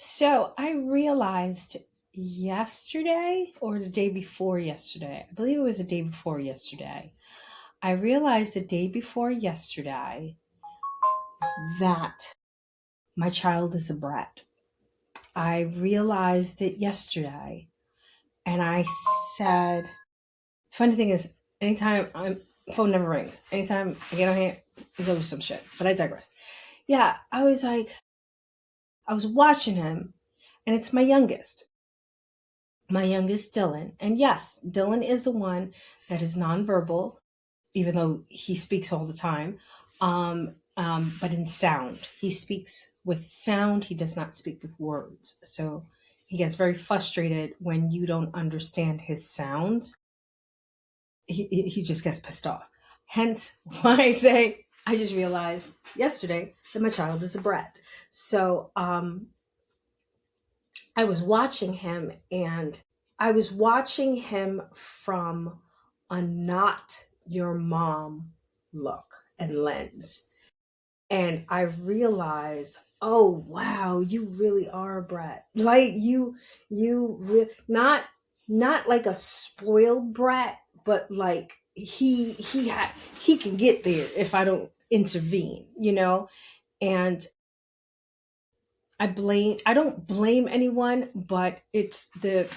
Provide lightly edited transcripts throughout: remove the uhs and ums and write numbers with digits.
So I realized yesterday or the day before yesterday, I believe it was the day before yesterday. I realized the day before yesterday that my child is a brat. I realized it yesterday and I said, funny thing is, anytime I'm phone never rings. Anytime I get on here, there's always some shit. But I digress. Yeah, I was watching him and it's my youngest Dylan. And yes, Dylan is the one that is nonverbal, even though he speaks all the time. But in sound, he speaks with sound. He does not speak with words. So he gets very frustrated when you don't understand his sounds. He just gets pissed off. Hence why I say I just realized yesterday that my child is a brat. So I was watching him and I was watching him from a not your mom look and lens. And I realized, oh wow, you really are a brat. Like not like a spoiled brat, but like he can get there if I don't intervene. And I don't blame anyone, but it's the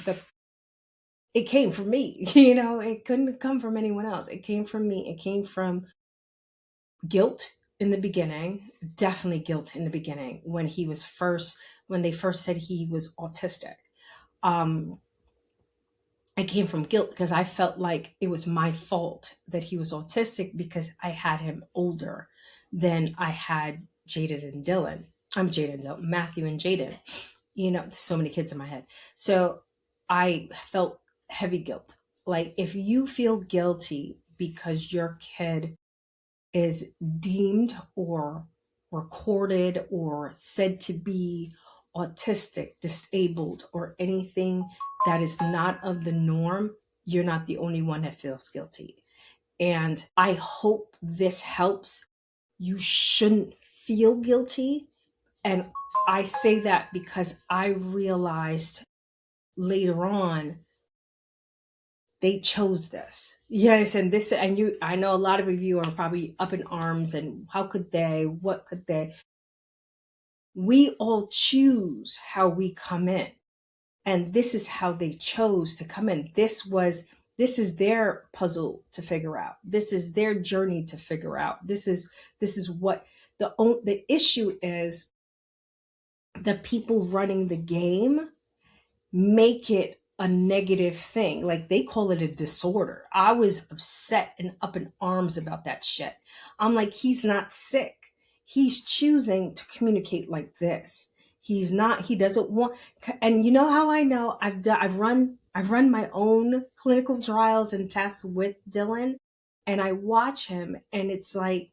it came from me. It couldn't come from anyone else. It came from me. It came from guilt in the beginning, definitely guilt in the beginning when they first said he was autistic. Um it came from guilt because I felt like it was my fault that he was autistic because I had him older than I had Jaden and Dylan. I'm Jaden and Dylan, Matthew and Jaden. So many kids in my head. So I felt heavy guilt. Like if you feel guilty because your kid is deemed or recorded or said to be autistic, disabled, or anything that is not of the norm, you're not the only one that feels guilty. And I hope this helps. You shouldn't feel guilty. And I say that because I realized later on they chose this. Yes, and this and you I know a lot of you are probably up in arms and how could they? What could they? We all choose how we come in. And this is how they chose to come in. This is their puzzle to figure out. This is their journey to figure out. This is what the issue is. The people running the game make it a negative thing. Like they call it a disorder. I was upset and up in arms about that shit. I'm like, he's not sick. He's choosing to communicate like this. He doesn't want, and you know how I know I've run my own clinical trials and tests with Dylan and I watch him and it's like,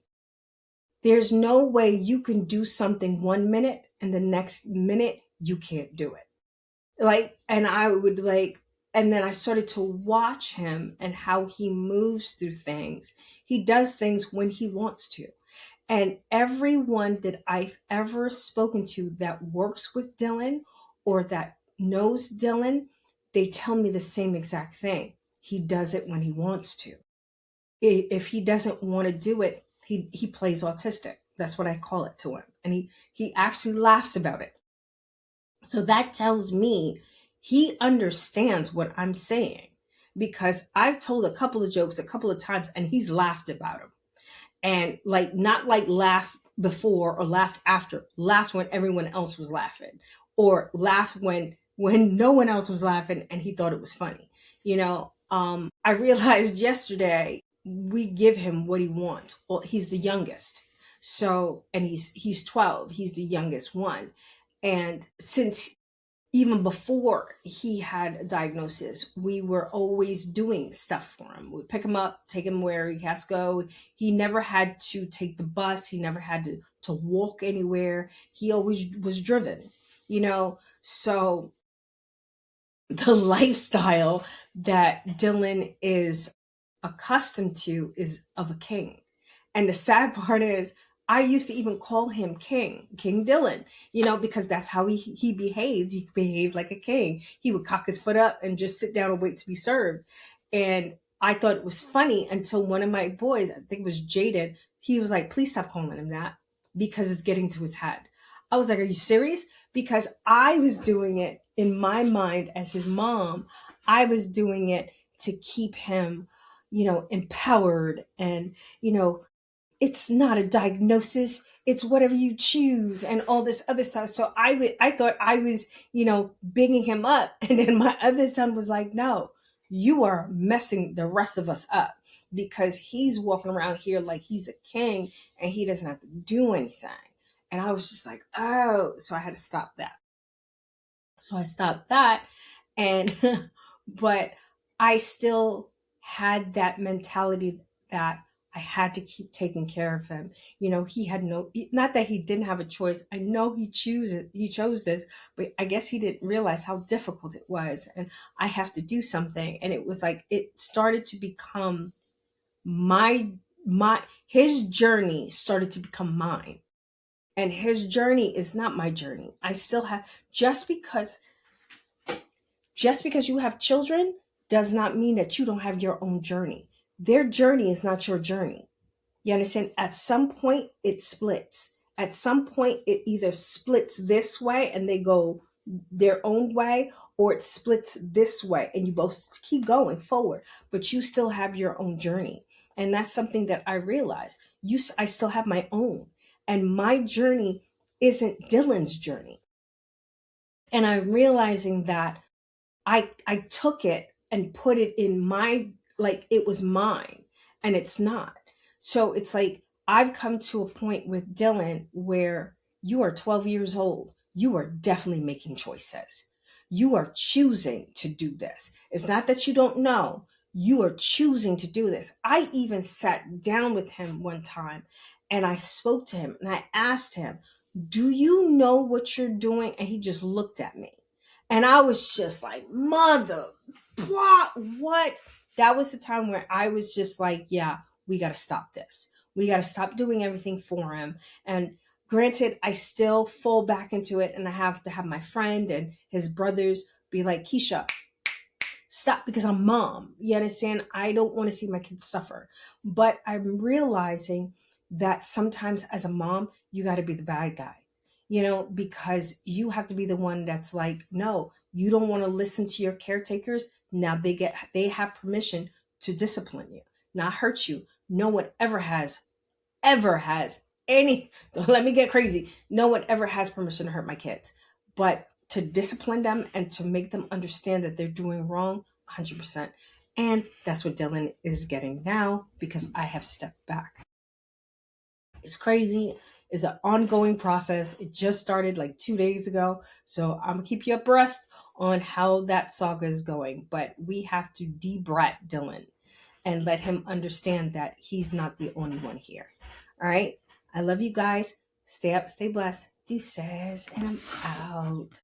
there's no way you can do something 1 minute and the next minute you can't do it. And I would and then I started to watch him and how he moves through things. He does things when he wants to. And everyone that I've ever spoken to that works with Dylan or that knows Dylan, they tell me the same exact thing. He does it when he wants to. If he doesn't want to do it, he plays autistic. That's what I call it to him. And he actually laughs about it. So that tells me he understands what I'm saying because I've told a couple of jokes a couple of times and he's laughed about them. And like, not like laugh before or laughed after, laughed when everyone else was laughing or laughed when no one else was laughing and he thought it was funny. I realized yesterday we give him what he wants. Well, he's the youngest. So, and he's 12, he's the youngest one. And since even before he had a diagnosis, we were always doing stuff for him. We'd pick him up, take him where he has to go. He never had to take the bus. He never had to walk anywhere. He always was driven, So the lifestyle that Dylan is accustomed to is of a king. And the sad part is, I used to even call him King Dylan, because that's how he behaved. He behaved like a king. He would cock his foot up and just sit down and wait to be served. And I thought it was funny until one of my boys, I think it was Jaden, he was like, please stop calling him that because it's getting to his head. I was like, are you serious? Because I was doing it in my mind as his mom. I was doing it to keep him, empowered and, it's not a diagnosis, it's whatever you choose and all this other stuff. So I thought I was, bigging him up. And then my other son was like, no, you are messing the rest of us up because he's walking around here like he's a king and he doesn't have to do anything. And I was just like, oh, so I had to stop that. So I stopped that. And but I still had that mentality that I had to keep taking care of him. He had not that he didn't have a choice. I know he chose this, but I guess he didn't realize how difficult it was. And I have to do something. And it was like it started to become my his journey started to become mine. And his journey is not my journey. I still have just because you have children does not mean that you don't have your own journey. Their journey is not your journey. You understand? At some point, it splits. At some point, it either splits this way and they go their own way, or it splits this way and you both keep going forward, but you still have your own journey. And that's something that I realized. I still have my own, and my journey isn't Dylan's journey. And I'm realizing that I took it and put it in my, like it was mine, and it's not. So it's like I've come to a point with Dylan where you are 12 years old. You are definitely making choices. You are choosing to do this. It's not that you don't know. You are choosing to do this. I even sat down with him one time and I spoke to him and I asked him, do you know what you're doing? And he just looked at me. And I was just like, mother, what? That was the time where I was just like, yeah, we got to stop this. We got to stop doing everything for him. And granted, I still fall back into it and I have to have my friend and his brothers be like, Keisha, stop, because I'm mom. You understand? I don't want to see my kids suffer. But I'm realizing that sometimes as a mom, you got to be the bad guy, because you have to be the one that's like, no, you don't want to listen to your caretakers. Now they have permission to discipline you, not hurt you. No one ever has any, don't let me get crazy. No one ever has permission to hurt my kids. But to discipline them and to make them understand that they're doing wrong, 100%. And that's what Dylan is getting now because I have stepped back. It's crazy. It's an ongoing process. It just started like 2 days ago. So I'm going to keep you abreast on how that saga is going. But we have to debrat Dylan and let him understand that he's not the only one here. All right. I love you guys. Stay up, stay blessed. Deuces, and I'm out.